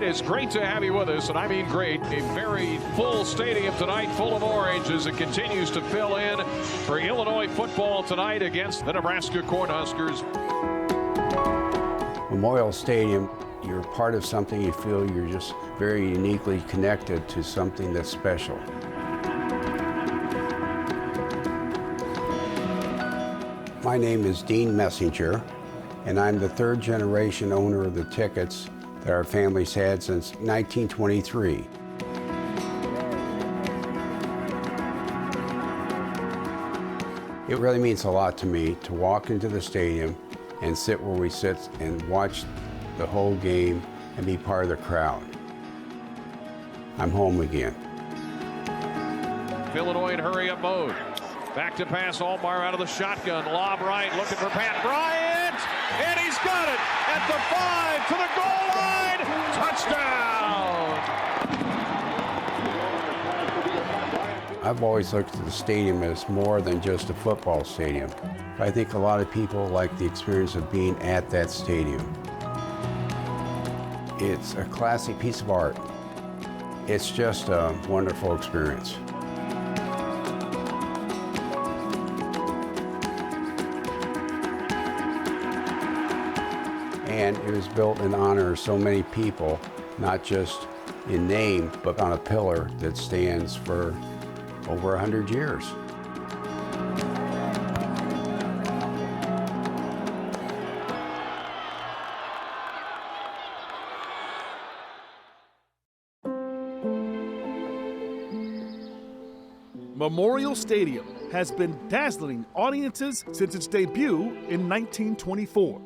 It is great to have you with us, and I mean great. A very full stadium tonight, full of orange, as it continues to fill in for Illinois football tonight against the Nebraska Cornhuskers. Memorial Stadium, you're part of something. You feel you're just very uniquely connected to something that's special. My name is Dean Messenger, and I'm the third generation owner of the tickets that our family's had since 1923. It really means a lot to me to walk into the stadium and sit where we sit and watch the whole game and be part of the crowd. I'm home again. Illinois in hurry-up mode. Back to pass, Allmeyer out of the shotgun. Lob right, looking for Pat Bryant, and he's got it at the 5 to the goal line. Touchdown! I've always looked at the stadium as more than just a football stadium. I think a lot of people like the experience of being at that stadium. It's a classic piece of art. It's just a wonderful experience. And it was built in honor of so many people, not just in name, but on a pillar that stands for over 100 years. Memorial Stadium has been dazzling audiences since its debut in 1924.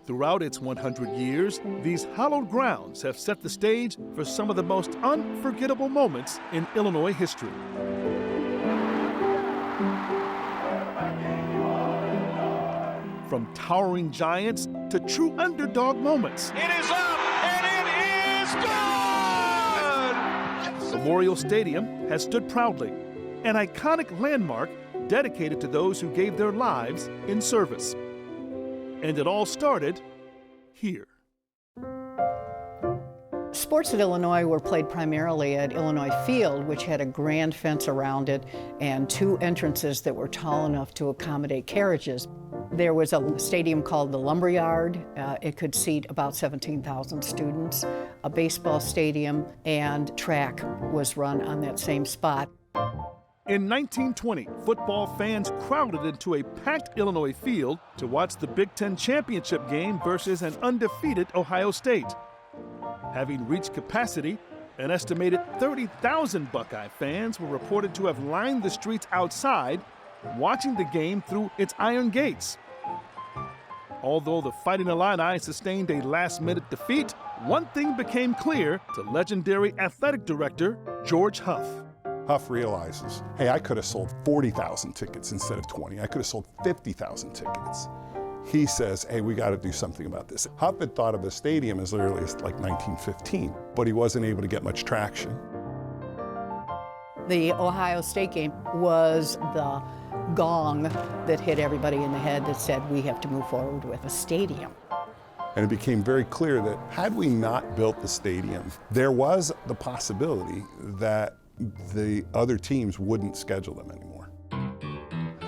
Throughout its 100 years, these hallowed grounds have set the stage for some of the most unforgettable moments in Illinois history. From towering giants to true underdog moments. It is up, and it is good! Memorial Stadium has stood proudly, an iconic landmark dedicated to those who gave their lives in service. And it all started here. Sports at Illinois were played primarily at Illinois Field, which had a grand fence around it and 2 entrances that were tall enough to accommodate carriages. There was a stadium called the Lumberyard. It could seat about 17,000 students. A baseball stadium and track was run on that same spot. In 1920, football fans crowded into a packed Illinois field to watch the Big Ten championship game versus an undefeated Ohio State. Having reached capacity, an estimated 30,000 Buckeye fans were reported to have lined the streets outside, watching the game through its iron gates. Although the Fighting Illini sustained a last-minute defeat, one thing became clear to legendary athletic director George Huff. Huff realizes, hey, I could have sold 40,000 tickets instead of 20. I could have sold 50,000 tickets. He says, hey, we got to do something about this. Huff had thought of a stadium as early as like 1915, but he wasn't able to get much traction. The Ohio State game was the gong that hit everybody in the head that said we have to move forward with a stadium. And it became very clear that had we not built the stadium, there was the possibility that the other teams wouldn't schedule them anymore.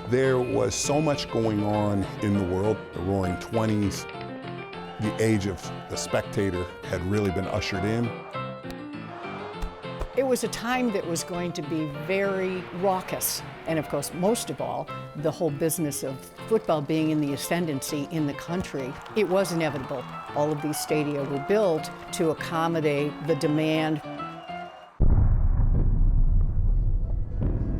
There was so much going on in the world, the Roaring 20s, the age of the spectator had really been ushered in. It was a time that was going to be very raucous. And of course, most of all, the whole business of football being in the ascendancy in the country, it was inevitable. All of these stadia were built to accommodate the demand.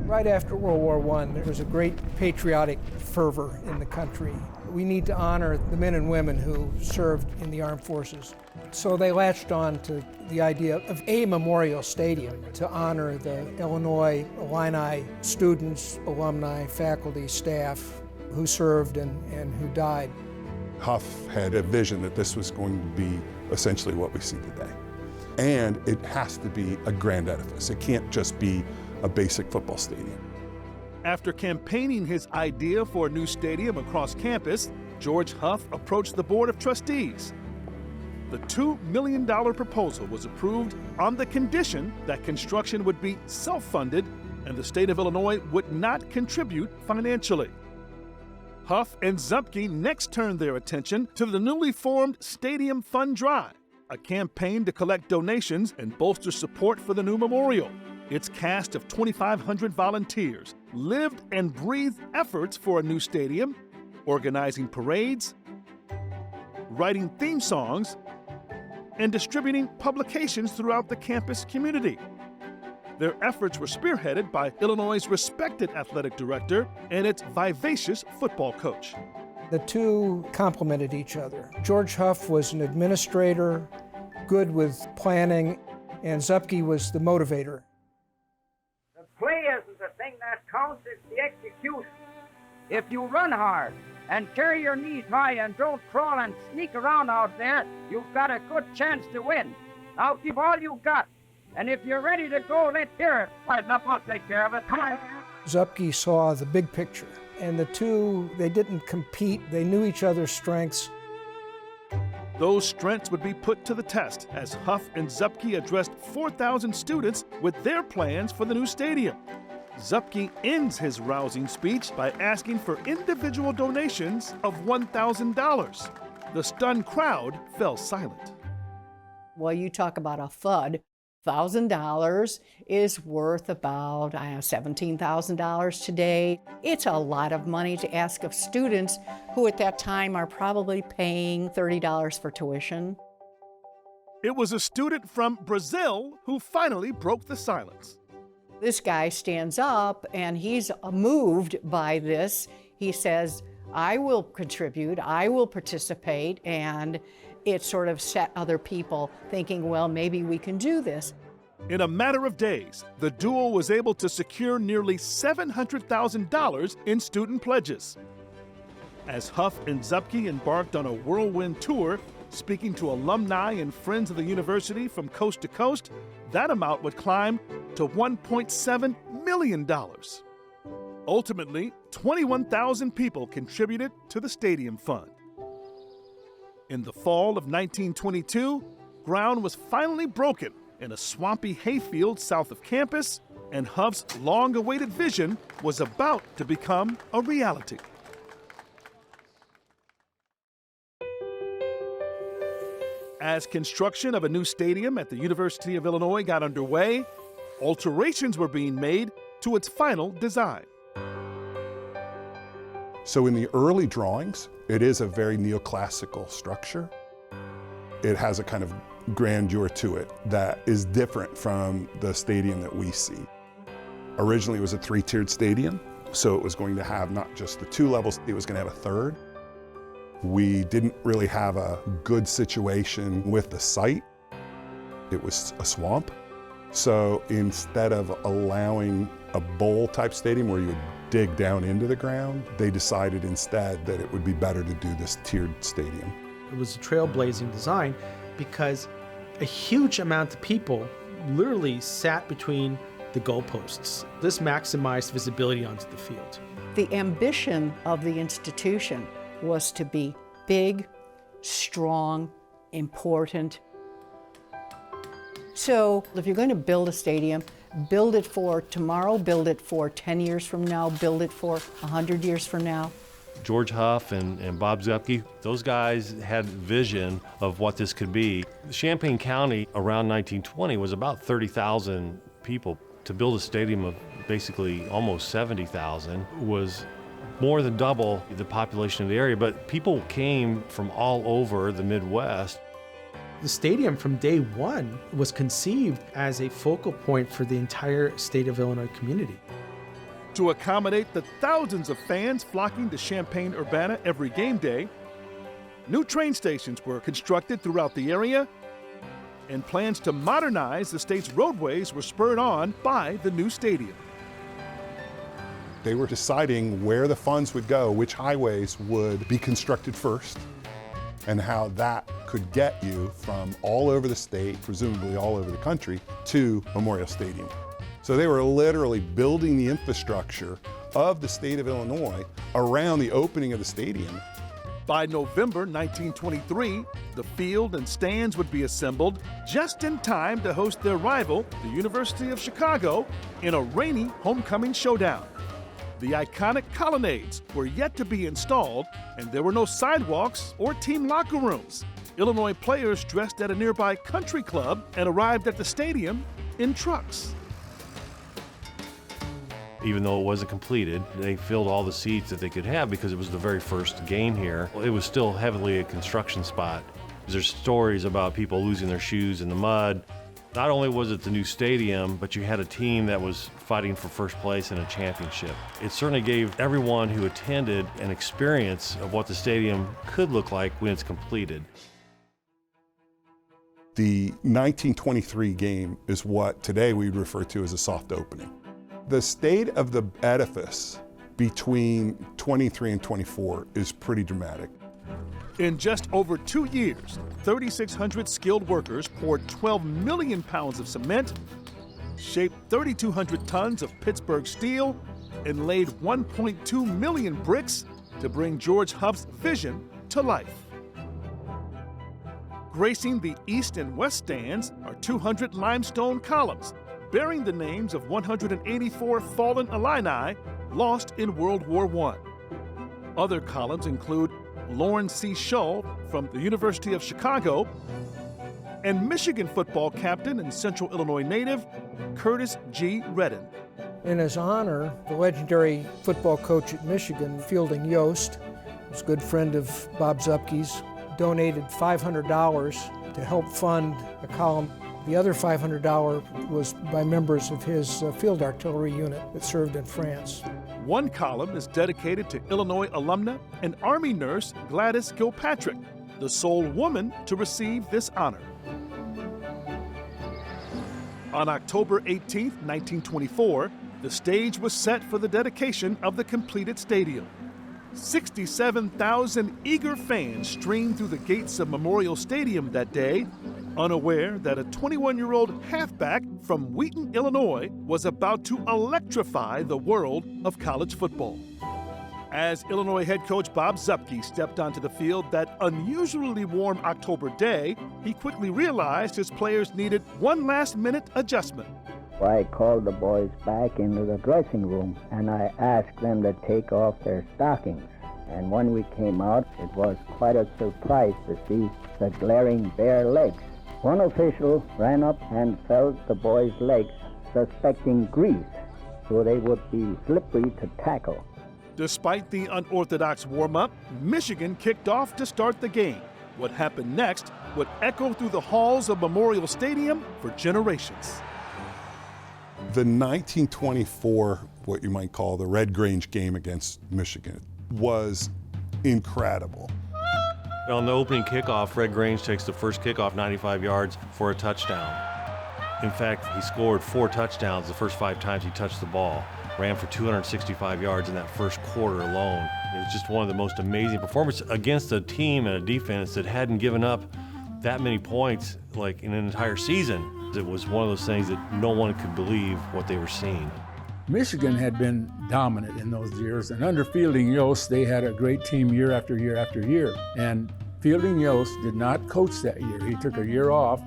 Right after World War I, there was a great patriotic fervor in the country. We need to honor the men and women who served in the armed forces. So they latched on to the idea of a memorial stadium to honor the Illinois Illini students, alumni, faculty, staff who served and who died. Huff had a vision that this was going to be essentially what we see today. And it has to be a grand edifice. It can't just be a basic football stadium. After campaigning his idea for a new stadium across campus, George Huff approached the Board of Trustees. The $2 million proposal was approved on the condition that construction would be self-funded and the state of Illinois would not contribute financially. Huff and Zupke next turned their attention to the newly formed Stadium Fund Drive, a campaign to collect donations and bolster support for the new memorial. Its cast of 2,500 volunteers lived and breathed efforts for a new stadium, organizing parades, writing theme songs, and distributing publications throughout the campus community. Their efforts were spearheaded by Illinois' respected athletic director and its vivacious football coach. The two complemented each other. George Huff was an administrator, good with planning, and Zupke was the motivator. The play isn't the thing that counts, it's the execution. If you run hard and carry your knees high and don't crawl and sneak around out there, you've got a good chance to win. Now give all you got. And if you're ready to go, let's hear it. Right, now I'll take care of it. Come on. Zupke saw the big picture, and the two, they didn't compete. They knew each other's strengths. Those strengths would be put to the test as Huff and Zupke addressed 4,000 students with their plans for the new stadium. Zupke ends his rousing speech by asking for individual donations of $1,000. The stunned crowd fell silent. Well, you talk about a FUD. $1,000 is worth about $17,000 today. It's a lot of money to ask of students who at that time are probably paying $30 for tuition. It was a student from Brazil who finally broke the silence. This guy stands up and he's moved by this. He says, I will contribute, I will participate, and it sort of set other people thinking, well, maybe we can do this. In a matter of days, the duo was able to secure nearly $700,000 in student pledges. As Huff and Zupke embarked on a whirlwind tour, speaking to alumni and friends of the university from coast to coast, that amount would climb to $1.7 million. Ultimately, 21,000 people contributed to the Stadium Fund. In the fall of 1922, ground was finally broken in a swampy hayfield south of campus, and Huff's long-awaited vision was about to become a reality. As construction of a new stadium at the University of Illinois got underway, alterations were being made to its final design. So in the early drawings, it is a very neoclassical structure. It has a kind of grandeur to it that is different from the stadium that we see. Originally, it was a three-tiered stadium, so it was going to have not just the two levels, it was going to have a third. We didn't really have a good situation with the site. It was a swamp. So instead of allowing a bowl-type stadium where you would dig down into the ground, they decided instead that it would be better to do this tiered stadium. It was a trailblazing design because a huge amount of people literally sat between the goalposts. This maximized visibility onto the field. The ambition of the institution was to be big, strong, important. So if you're going to build a stadium, build it for tomorrow, build it for 10 years from now, build it for 100 years from now. George Huff and Bob Zupke, those guys had vision of what this could be. Champaign County around 1920 was about 30,000 people. To build a stadium of basically almost 70,000 was more than double the population of the area, but people came from all over the Midwest. The stadium from day one was conceived as a focal point for the entire state of Illinois community. To accommodate the thousands of fans flocking to Champaign-Urbana every game day, new train stations were constructed throughout the area, and plans to modernize the state's roadways were spurred on by the new stadium. They were deciding where the funds would go, which highways would be constructed first, and how that could get you from all over the state, presumably all over the country, to Memorial Stadium. So they were literally building the infrastructure of the state of Illinois around the opening of the stadium. By November 1923, the field and stands would be assembled just in time to host their rival, the University of Chicago, in a rainy homecoming showdown. The iconic colonnades were yet to be installed, and there were no sidewalks or team locker rooms. Illinois players dressed at a nearby country club and arrived at the stadium in trucks. Even though it wasn't completed, they filled all the seats that they could have because it was the very first game here. It was still heavily a construction spot. There's stories about people losing their shoes in the mud. Not only was it the new stadium, but you had a team that was fighting for first place in a championship. It certainly gave everyone who attended an experience of what the stadium could look like when it's completed. The 1923 game is what today we'd refer to as a soft opening. The state of the edifice between 23 and 24 is pretty dramatic. In just over 2 years, 3,600 skilled workers poured 12 million pounds of cement, shaped 3,200 tons of Pittsburgh steel, and laid 1.2 million bricks to bring George Huff's vision to life. Gracing the east and west stands are 200 limestone columns bearing the names of 184 fallen Illini lost in World War I. Other columns include Lawrence C. Shull from the University of Chicago and Michigan football captain and Central Illinois native Curtis G. Redden. In his honor, the legendary football coach at Michigan, Fielding Yost, was a good friend of Bob Zupke's, donated $500 to help fund a column. The other $500 was by members of his field artillery unit that served in France. One column is dedicated to Illinois alumna and Army nurse Gladys Gilpatrick, the sole woman to receive this honor. On October 18, 1924, the stage was set for the dedication of the completed stadium. 67,000 eager fans streamed through the gates of Memorial Stadium that day, unaware that a 21-year-old halfback from Wheaton, Illinois, was about to electrify the world of college football. As Illinois head coach Bob Zupke stepped onto the field that unusually warm October day, he quickly realized his players needed one last-minute adjustment. I called the boys back into the dressing room and I asked them to take off their stockings. And when we came out, it was quite a surprise to see the glaring bare legs. One official ran up and felt the boys' legs, suspecting grease, so they would be slippery to tackle. Despite the unorthodox warm-up, Michigan kicked off to start the game. What happened next would echo through the halls of Memorial Stadium for generations. The 1924, what you might call the Red Grange game against Michigan, was incredible. On the opening kickoff, Red Grange takes the first kickoff 95 yards for a touchdown. In fact, he scored 4 touchdowns the first 5 times he touched the ball, ran for 265 yards in that first quarter alone. It was just one of the most amazing performances against a team and a defense that hadn't given up that many points like in an entire season. It was one of those things that no one could believe what they were seeing. Michigan had been dominant in those years, and under Fielding Yost, they had a great team year after year after year. And Fielding Yost did not coach that year. He took a year off.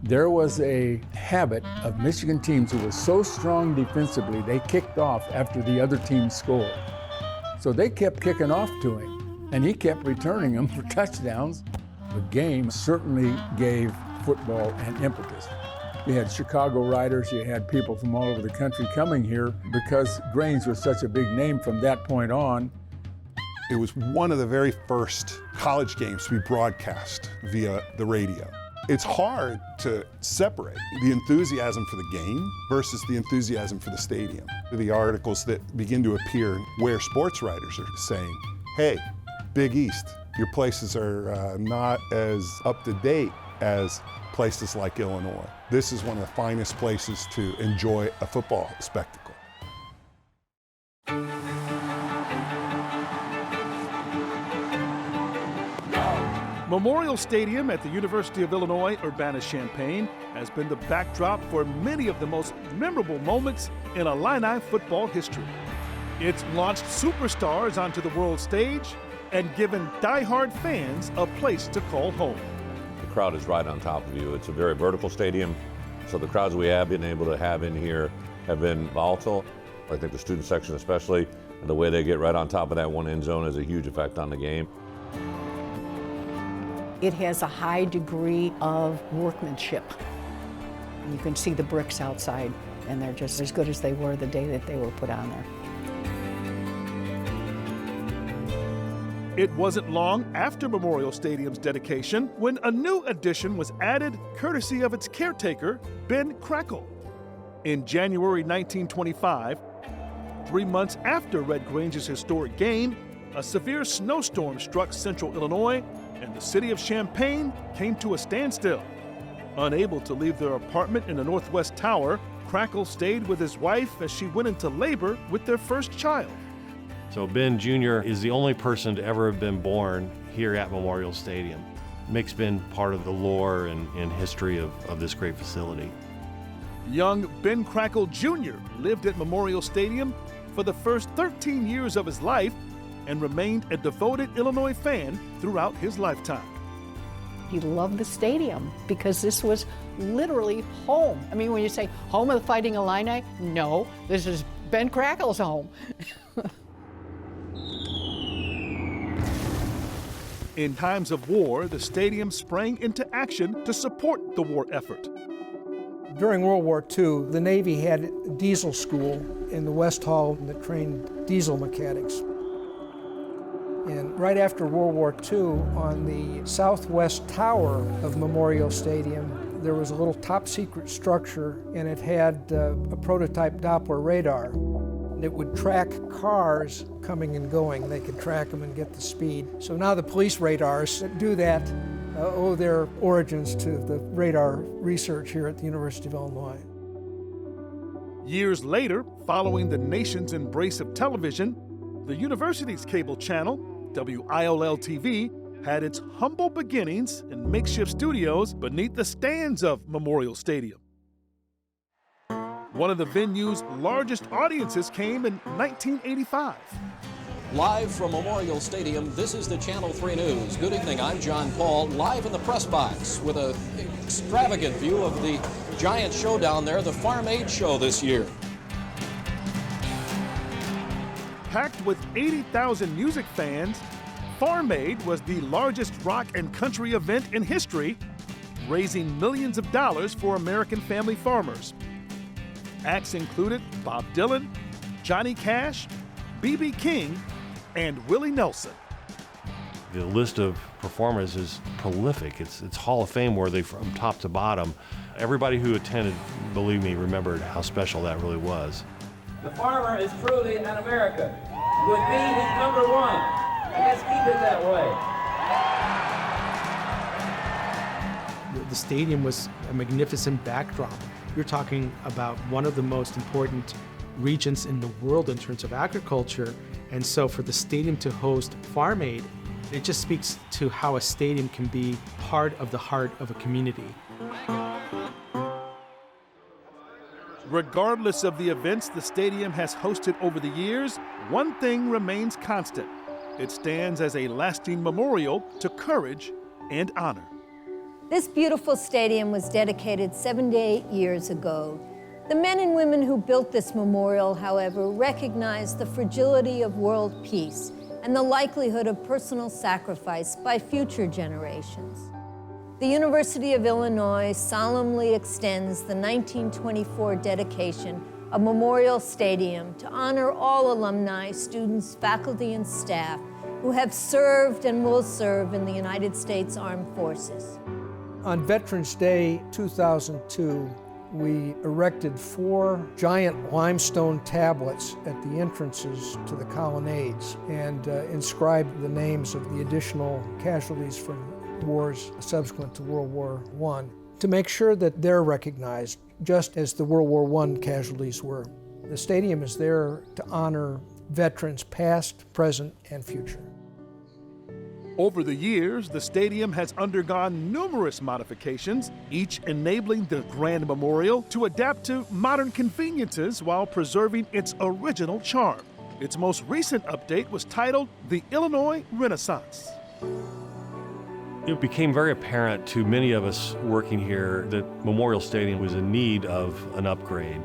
There was a habit of Michigan teams who was so strong defensively, they kicked off after the other team scored. So they kept kicking off to him, and he kept returning them for touchdowns. The game certainly gave football an impetus. You had Chicago writers, you had people from all over the country coming here because Grange was such a big name from that point on. It was one of the very first college games to be broadcast via the radio. It's hard to separate the enthusiasm for the game versus the enthusiasm for the stadium. The articles that begin to appear where sports writers are saying, hey, Big East, your places are not as up to date as places like Illinois. This is one of the finest places to enjoy a football spectacle. Memorial Stadium at the University of Illinois Urbana-Champaign has been the backdrop for many of the most memorable moments in Illini football history. It's launched superstars onto the world stage and given die-hard fans a place to call home. The crowd is right on top of you. It's a very vertical stadium, so the crowds we have been able to have in here have been volatile. I think the student section especially, and the way they get right on top of that one end zone has a huge effect on the game. It has a high degree of workmanship. You can see the bricks outside, and they're just as good as they were the day that they were put on there. It wasn't long after Memorial Stadium's dedication when a new addition was added courtesy of its caretaker, Ben Crackle. In January 1925, 3 months after Red Grange's historic game, a severe snowstorm struck central Illinois and the city of Champaign came to a standstill. Unable to leave their apartment in the Northwest Tower, Crackle stayed with his wife as she went into labor with their first child. So Ben Jr. is the only person to ever have been born here at Memorial Stadium. Makes Ben part of the lore and history of this great facility. Young Ben Crackle Jr. lived at Memorial Stadium for the first 13 years of his life and remained a devoted Illinois fan throughout his lifetime. He loved the stadium because this was literally home. I mean, when you say home of the Fighting Illini, no, this is Ben Crackle's home. In times of war, the stadium sprang into action to support the war effort. During World War II, the Navy had a diesel school in the West Hall that trained diesel mechanics. And right after World War II, on the southwest tower of Memorial Stadium, there was a little top-secret structure, and it had a prototype Doppler radar. It would track cars coming and going. They could track them and get the speed. So now the police radars that do that owe their origins to the radar research here at the University of Illinois. Years later, following the nation's embrace of television, the university's cable channel, WIOL-TV, had its humble beginnings in makeshift studios beneath the stands of Memorial Stadium. One of the venue's largest audiences came in 1985. Live from Memorial Stadium, this is the Channel 3 News. Good evening, I'm John Paul, live in the press box with an extravagant view of the giant show down there, the Farm Aid Show this year. Packed with 80,000 music fans, Farm Aid was the largest rock and country event in history, raising millions of dollars for American family farmers. Acts included Bob Dylan, Johnny Cash, B.B. King, and Willie Nelson. The list of performers is prolific. It's Hall of Fame worthy from top to bottom. Everybody who attended, believe me, remembered how special that really was. The farmer is truly an American. With me, he's number one. And let's keep it that way. The stadium was a magnificent backdrop. You're talking about one of the most important regions in the world in terms of agriculture. And so for the stadium to host Farm Aid, it just speaks to how a stadium can be part of the heart of a community. Regardless of the events the stadium has hosted over the years, one thing remains constant. It stands as a lasting memorial to courage and honor. This beautiful stadium was dedicated 78 years ago. The men and women who built this memorial, however, recognized the fragility of world peace and the likelihood of personal sacrifice by future generations. The University of Illinois solemnly extends the 1924 dedication of Memorial Stadium to honor all alumni, students, faculty, and staff who have served and will serve in the United States Armed Forces. On Veterans Day 2002, we erected 4 giant limestone tablets at the entrances to the colonnades and inscribed the names of the additional casualties from wars subsequent to World War I to make sure that they're recognized just as the World War I casualties were. The stadium is there to honor veterans past, present, and future. Over the years, the stadium has undergone numerous modifications, each enabling the Grand Memorial to adapt to modern conveniences while preserving its original charm. Its most recent update was titled the Illinois Renaissance. It became very apparent to many of us working here that Memorial Stadium was in need of an upgrade.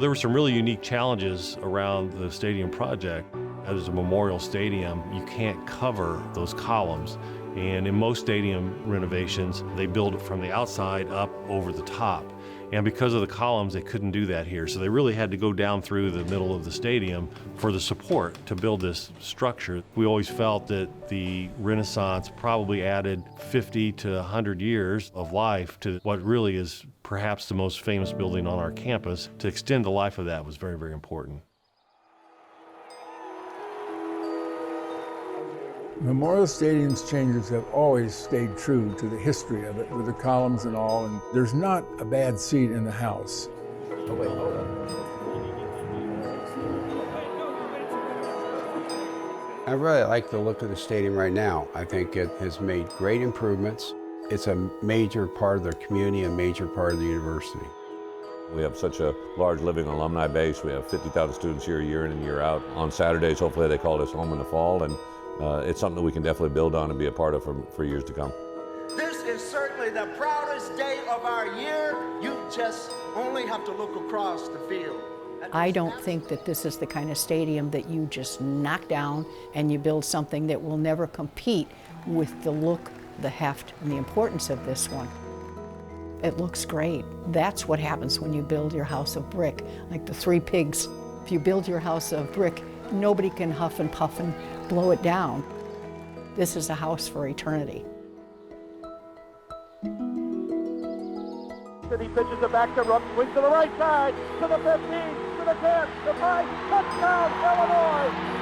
There were some really unique challenges around the stadium project. As a memorial stadium, you can't cover those columns. And in most stadium renovations, they build it from the outside up over the top. And because of the columns, they couldn't do that here. So they really had to go down through the middle of the stadium for the support to build this structure. We always felt that the Renaissance probably added 50 to 100 years of life to what really is perhaps the most famous building on our campus. To extend the life of that was very, very important. Memorial Stadium's changes have always stayed true to the history of it, with the columns and all, and there's not a bad seat in the house. Oh, wait, hold on. I really like the look of the stadium right now. I think it has made great improvements. It's a major part of the community, a major part of the university. We have such a large living alumni base. We have 50,000 students here year in and year out. On Saturdays, hopefully they call us home in the fall, and it's something that we can definitely build on and be a part of for years to come. This is certainly the proudest day of our year. You just only have to look across the field. I don't think that this is the kind of stadium that you just knock down and you build something that will never compete with the look, the heft, and the importance of this one. It looks great. That's what happens when you build your house of brick, like the Three Pigs. If you build your house of brick, nobody can huff and puff and blow it down. This is a house for eternity. He pitches it back to Rupp, swings to the right side, to the 15, to the 10, to 5, touchdown, Illinois!